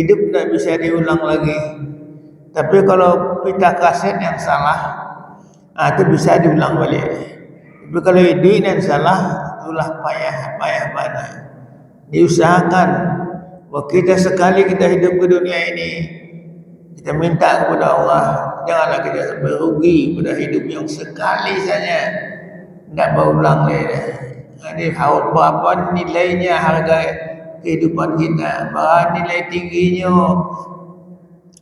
Hidup tidak bisa diulang lagi. Tapi kalau pita kaset yang salah, itu bisa diulang balik. Tapi kalau hidup yang salah, itulah payah mana. Diusahakan. Bahwa kita sekali kita hidup ke dunia ini, kita minta kepada Allah, janganlah kita sampai rugi pada hidup yang sekali saja, tidak berulang lagi. Jadi berapa nilainya harga kehidupan kita, berapa nilai tingginya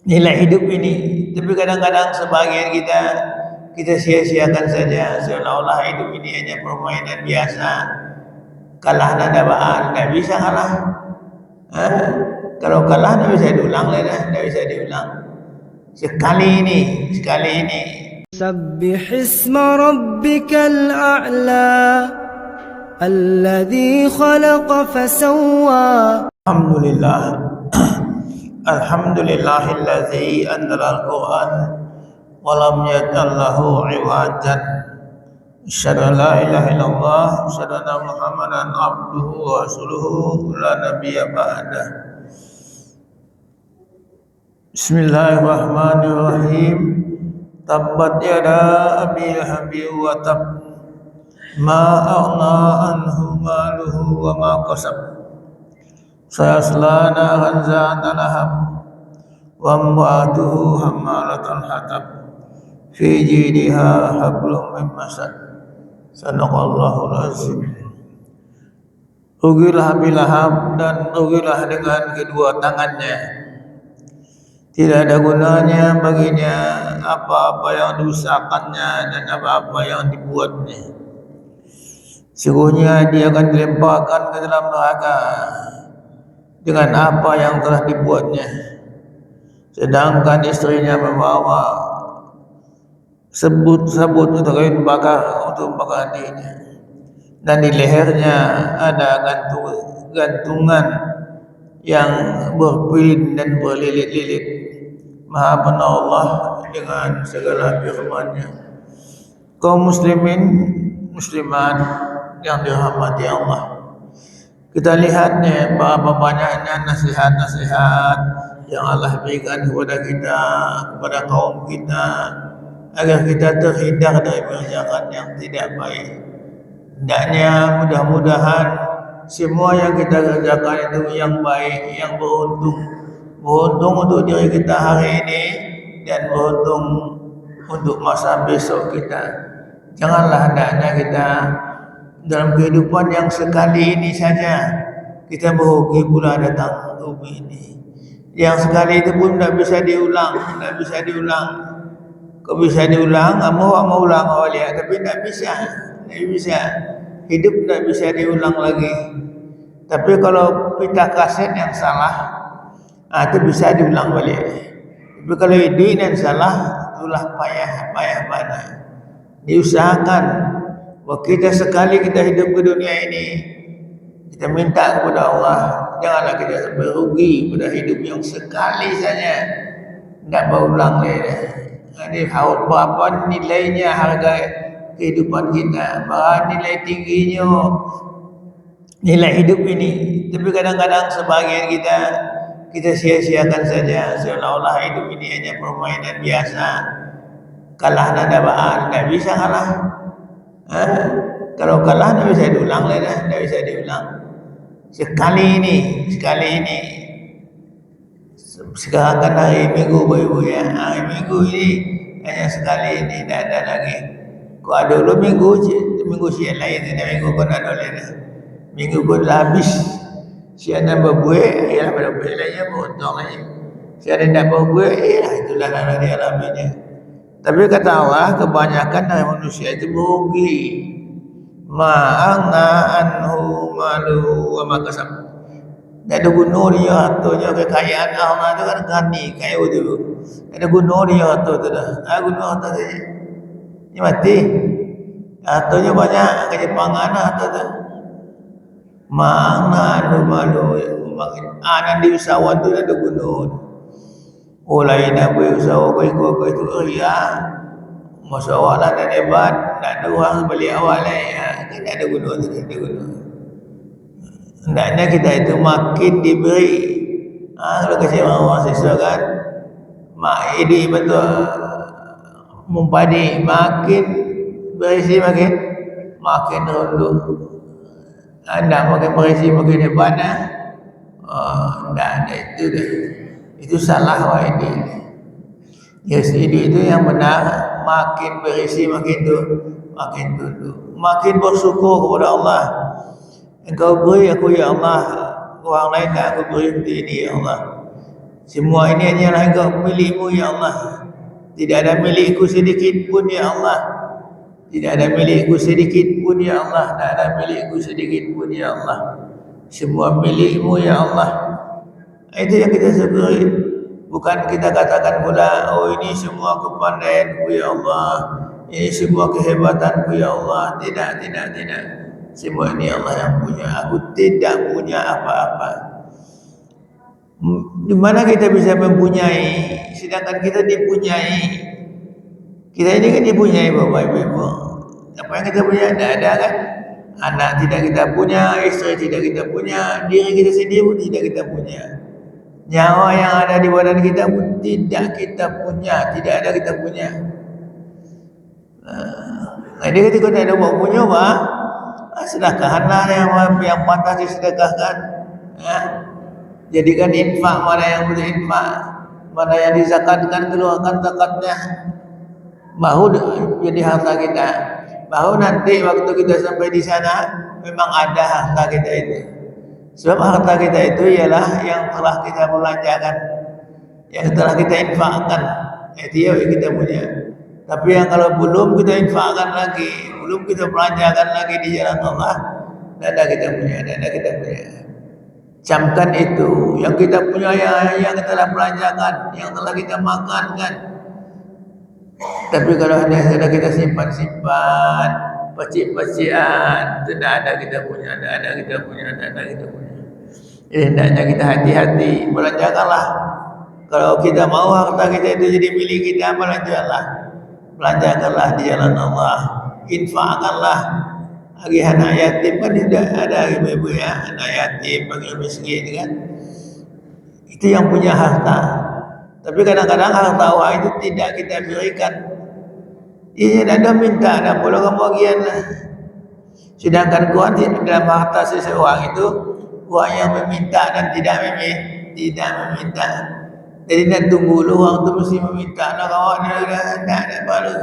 nilai hidup ini. Tapi kadang-kadang sebagian kita sia-siakan saja, seolah-olah hidup ini hanya permainan biasa. Kalah nada baan, tidak bisa kalah. Kalau kalah tidak bisa diulang lagi, tidak bisa diulang. Sekali ini. سبح اسم ربك الأعلى الذي خلق فسوى. Alhamdulillahilladzi anzala al-Qur'an wa lam yaj'al lahu 'iwajan. Asyhadu an la ilaha illallah, asyhadu anna Muhammadan abduhu wa rasuluhu la nabiyya ba'dah. Bismillahirrahmanirrahim. Tabbat yada abi lahabin wa tab, ma aghna anhu maluhu wa ma kasab, sayasla naran zata lahab, wa imra'atuhu hammalatal hatab, fi jidha hablum min masad. Sadaqallahul azim. Rugilah Abi Lahab dan rugilah dengan kedua tangannya. Tidak ada gunanya baginya apa-apa yang diusahakannya dan apa-apa yang dibuatnya. Sungguhnya dia akan dilemparkan ke dalam neraka dengan apa yang telah dibuatnya. Sedangkan istrinya membawa sabut untuk kain bakar untuk membakar dirinya. Dan di lehernya ada gantungan yang berpilin dan berlilit-lilit. Maha benar Allah dengan segala firman-Nya. Kaum muslimin, muslimat yang dirahmati Allah, kita lihatnya berapa banyaknya nasihat-nasihat yang Allah berikan kepada kita, kepada kaum kita, agar kita terhindar dari perbuatan yang tidak baik. Hendaknya mudah-mudahan semua yang kita kerjakan itu yang baik, yang beruntung untuk diri kita hari ini dan beruntung untuk masa besok kita. Janganlah hendaknya kita dalam kehidupan yang sekali ini saja kita merugi pula datang rugi ini. Yang sekali itu pun tidak bisa diulang. Kau bisa diulang, mau ulang awalnya, tapi tidak bisa. Hidup tidak bisa diulang lagi. Tapi kalau pita kaset yang salah, itu bisa diulang balik. Tapi kalau hidup yang salah, itulah payah mana. Diusahakan bahwa kita sekali kita hidup ke dunia ini, kita minta kepada Allah, janganlah kita sampai rugi pada hidup yang sekali saja, tidak berulang lagi. Jadi berapa nilainya harga kehidupan kita, berapa nilai tingginya nilai hidup ini. Tapi kadang-kadang sebagian kita sia-siakan saja, seolah-olah hidup ini hanya permainan biasa. Kalah nada baan, tidak bisa kalah. Kalau kalah tidak bisa diulang lagi, tidak bisa diulang. Sekali ini. Sekarang kan hari Minggu, ibu ya. Hari Minggu ini hanya sekali ini, tidak ada lagi. Kau ada dulu minggu siang lain, minggu pun ada lagi. Minggu pun dah habis. Siang nak berbuat, ialah pada buat lainnya beruntung lagi. Siang nak berbuat, itulah yang dialaminya. Tapi kata Allah, kebanyakan dari manusia itu merugi. Ma'angna anhu malu wa makasab. Tak ada guna dia hartanya, kekayaan Allah itu kan gani, kaya itu. Tak ada guna dia harta itu dah. Guna harta saja. Ini mati. Hartanya banyak, kejepangan harta itu. Ma'angna anhu malu wa makasab. Nanti usahawan itu tak ada guna. Lain nak berusaha kau itu masalah dan hebat, tak ada orang balik awal kan tak ada guna. Hendaknya kita itu makin diberi Kalau kasih orang siswa kan, mak ini betul mumpadi makin berisi makin runduh. Anda makin berisi makin hebat nah. Enggak ada itu dah. Itu salah wah ini. Yes, itu yang benar. Makin berisi makin tunduk. Makin bersyukur kepada Allah. Engkau beri aku ya Allah, orang lain tak aku beri ini ya Allah. Semua ini hanyalah engkau milikmu ya Allah. Tidak ada milikku sedikit pun ya Allah. Tidak ada milikku sedikit pun ya Allah. Tak ada milikku sedikit pun ya Allah. Semua milikmu ya Allah. Itu yang kita syukuri. Bukan kita katakan pula, oh ini semua kepandaianku ya Allah, ini semua kehebatanku ya Allah. Tidak. Semua ini Allah yang punya. Aku tidak punya apa-apa. Di mana kita bisa mempunyai, sedangkan kita dipunyai. Kita ini kan dipunyai Bapak Ibu. Apa yang kita punya? Tidak ada kan? Anak tidak kita punya, istri tidak kita punya, diri kita sendiri pun tidak kita punya. Nyawa yang ada di badan kita pun tidak kita punya, tidak ada kita punya. Jadi ketika tidak ada punya, sedekahkanlah yang pantas disedekahkan. Jadikan infak mana yang butuh infak, mana yang dizakatkan keluarkan zakatnya. Bahu jadi harta kita. Bahu nanti waktu kita sampai di sana memang ada harta kita itu. Sebab harta kita itu ialah yang telah kita belanjakan, yang telah kita infakkan. Itu yang kita punya. Tapi yang kalau belum kita infakkan lagi, belum kita belanjakan lagi di jalan Allah, tidak ada kita punya. Camkan itu, yang kita punya yang kita telah belanjakan, yang telah kita makankan. Tapi kalau hanya kita simpan, pecik-pecikan, tidak ada kita punya. Jadi hendaknya kita hati-hati, belanjakanlah. Kalau kita mau harta kita itu jadi milik kita, belanjakanlah di jalan Allah, infakkanlah. Bagi anak yatim kan tidak ada ibu-ibu ya, anak yatim, bagi miskin kan. Itu yang punya harta. Tapi kadang-kadang harta orang itu tidak kita berikan. Ia ada minta, ada pula kebahagiaan lah. Sedangkan Quran dalam harta seseorang itu orang yang meminta dan tidak meminta. Jadi nak tunggu dulu orang tu mesti meminta. Nak kawan dia nak baru.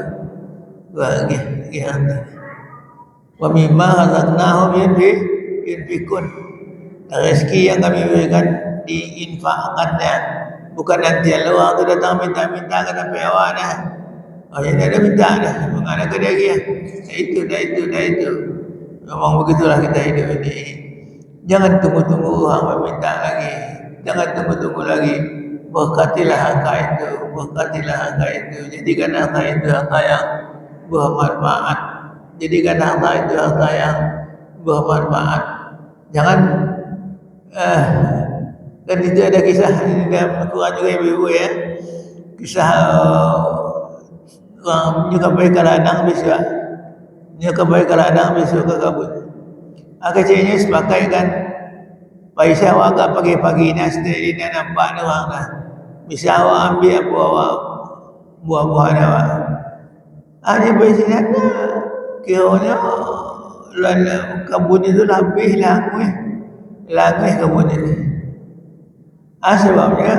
Bagi harta. Wa mimma razaqnahum yunfikun. Rezeki yang kami berikan diinfakkannya. Bukan nanti orang tu datang minta kata awak dah. Oh yang ada minta dah. Menganak ke dia. Itu. Memang begitulah kita hidup ini. Jangan tunggu-tunggu orang meminta lagi. Jangan tunggu-tunggu lagi. Berkatilah harta itu. Jadikan harta itu harta yang bermanfaat. Jadikan harta itu harta yang bermanfaat. Jangan dan itu ada kisah di dalam Quran juga ibu-ibu ya. Kisah orang menyukai kaladang besok ke kabut. Kecilnya sepakai kan Paisa awak pagi-pagi nasi ini nampak orang lah. Bisa awak ambil apa awak buah-buahan awak. Hanya biasanya kiranya kabun itu lebih langih kabun itu. Sebabnya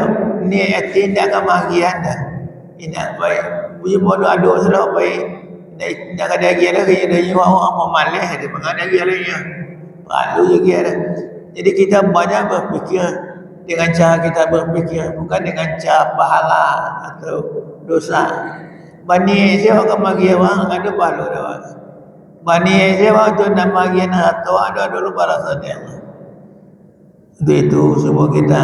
niat tidak kebahagiaan dah. Tidak baik. Punya bodoh aduk sudah baik. Nak ada lagi ada kaya orang pemalih ada mengada lagi adanya. Perlu lagi ada. Jadi kita banyak berfikir dengan cara kita berfikir, bukan dengan cara pahala atau dosa. Bani saya akan bagi orang ada pahala dah. Bani saya waktu nak bagi harta ada dulu balasan dia. Itu semua kita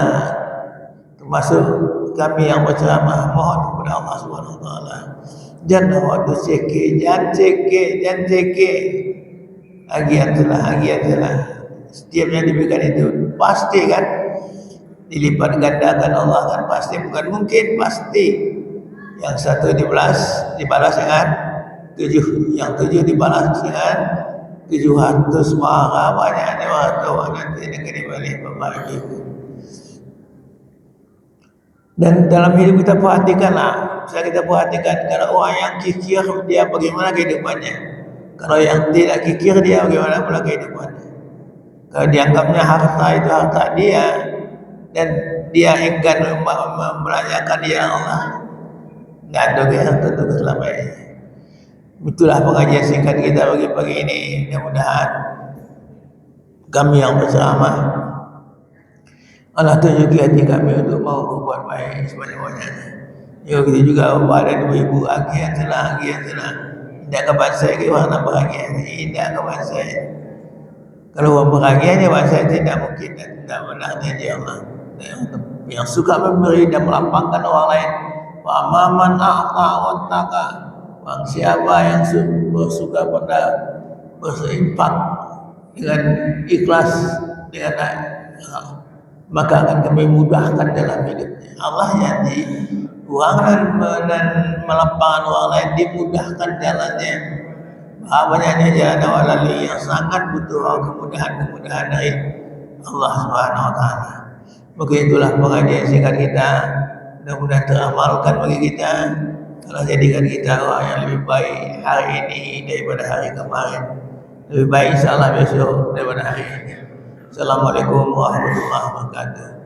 termasuk kami yang berceramah mohon kepada Allah Subhanahu Wa Taala. Jangan waktu jangan cekik. Agian telah. Setiap yang diberikan itu pasti kan dilipat gandakan Allah kan pasti, bukan mungkin, pasti. Yang satu dibalas dengan 7, yang 7 dibalas dengan 700 mara banyaknya waktu nanti negeri balik Bapak Ibu. Dan dalam hidup kita perhatikanlah, bisa kita perhatikan kalau orang yang kikir dia bagaimana kehidupannya, kalau yang tidak kikir dia bagaimana pula kehidupannya. Kalau dianggapnya harta itu harta dia dan dia enggan membelanjakan dia Allah, nggak ada yang tentu selama ini. Itulah pengajian singkat kita pagi-pagi ini. Mudah-mudahan kami yang berceramah Allah tunjuki hati kami untuk mau berbuat baik sebanyak-banyaknya. Ya kita juga pada ibu-ibu agian senang. Tidak ke bangsa ke warna bahagia. Tidak ke bangsa. Kalau orang bahagianya bangsa tidak mungkin dan tidak menang janji Allah. Yang suka memberi dan melapangkan orang lain. Wa man a'ta wa taqa. Bang siapa yang bersuka pada berinfak dengan ikhlas dengan maka akan kami mudahkan dalam hidupnya. Allah janji uang dan melapangkan orang lain dimudahkan jalannya. Banyaknya jalan awal lalu yang sangat butuh kemudahan dari Allah Subhanahu Wa Taala. Mungkin itulah pengajian singkat kita. Mudah-mudahan teramalkan bagi kita. Allah jadikan kita orang yang lebih baik hari ini daripada hari kemarin. Lebih baik insyaAllah besok daripada hari ini. Assalamualaikum warahmatullahi wabarakatuh.